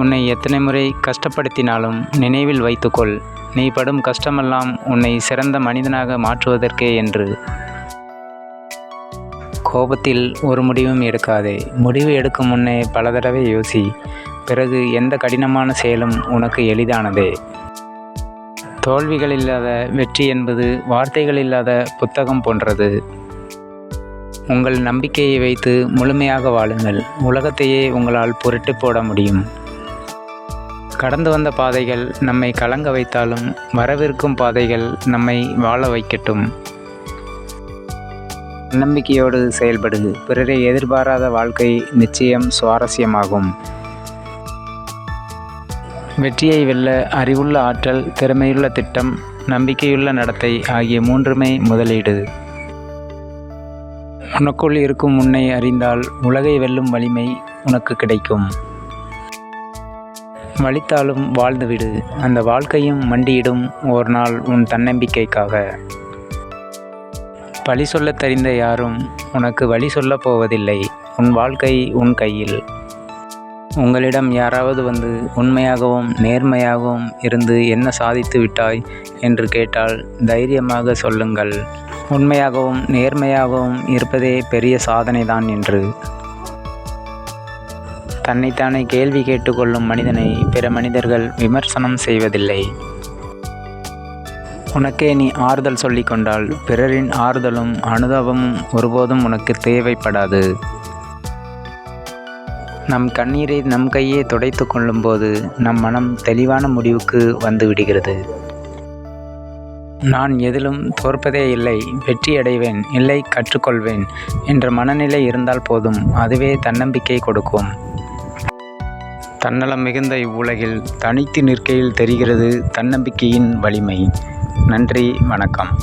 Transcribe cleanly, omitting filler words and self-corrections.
உன்னை எத்தனை முறை கஷ்டப்படுத்தினாலும் நினைவில் வைத்துக்கொள், நீ படும் கஷ்டமெல்லாம் உன்னை சிறந்த மனிதனாக மாற்றுவதற்கே என்று. கோபத்தில் ஒரு முடிவும் எடுக்காதே. முடிவு எடுக்கும் முன்னே பல தடவை யோசி. பிறகு எந்த கடினமான செயலும் உனக்கு எளிதானதே. தோல்விகள் இல்லாத வெற்றி என்பது வார்த்தைகள் இல்லாத புத்தகம் போன்றது. உங்கள் நம்பிக்கையை வைத்து முழுமையாக வாழுங்கள். உலகத்தையே உங்களால் புரட்டி போட முடியும். கடந்து வந்த பாதைகள் நம்மை கலங்க வைத்தாலும் வரவிருக்கும் பாதைகள் நம்மை வாழ வைக்கட்டும். நம்பிக்கையோடு செயல்படு. பிறரை எதிர்பாராத வாழ்க்கை நிச்சயம் சுவாரஸ்யமாகும். வெற்றியை வெல்ல அறிவுள்ள ஆற்றல், திறமையுள்ள திட்டம், நம்பிக்கையுள்ள நடத்தை ஆகிய மூன்றுமே முதலீடு. உனக்குள் இருக்கும் உன்னை அறிந்தால் உலகை வெல்லும் வலிமை உனக்கு கிடைக்கும். வலித்தாலும் வாழ்ந்துவிடு. அந்த வாழ்க்கையும் மண்டியிடும் ஒரு நாள் உன் தன்னம்பிக்கைக்காக. பழி சொல்லத் தெரிந்த யாரும் உனக்கு வழி சொல்லப் போவதில்லை. உன் வாழ்க்கை உன் கையில். உங்களிடம் யாராவது வந்து உண்மையாகவும் நேர்மையாகவும் இருந்து என்ன சாதித்து விட்டாய் என்று கேட்டால் தைரியமாக சொல்லுங்கள், உண்மையாகவும் நேர்மையாகவும் இருப்பதே பெரிய சாதனைதான் என்று. தன்னைத்தானே கேள்வி கேட்டுக்கொள்ளும் மனிதனை பிற மனிதர்கள் விமர்சனம் செய்வதில்லை. உனக்கே நீ ஆறுதல் சொல்லிக்கொண்டால் பிறரின் ஆறுதலும் அனுதாபமும் ஒருபோதும் உனக்கு தேவைப்படாது. நம் கண்ணீரை நம் கையே துடைத்து கொள்ளும்போது நம் மனம் தெளிவான முடிவுக்கு வந்து விடுகிறது. நான் எதிலும் தோற்பதே இல்லை, வெற்றி அடைவேன், இல்லை கற்றுக்கொள்வேன் என்ற மனநிலை இருந்தால் போதும். அதுவே தன்னம்பிக்கை கொடுக்கும். தன்னலம் மிகுந்த இவ்வுலகில் தனித்து நிற்கையில் தெரிகிறது தன்னம்பிக்கையின் வலிமை. நன்றி, வணக்கம்.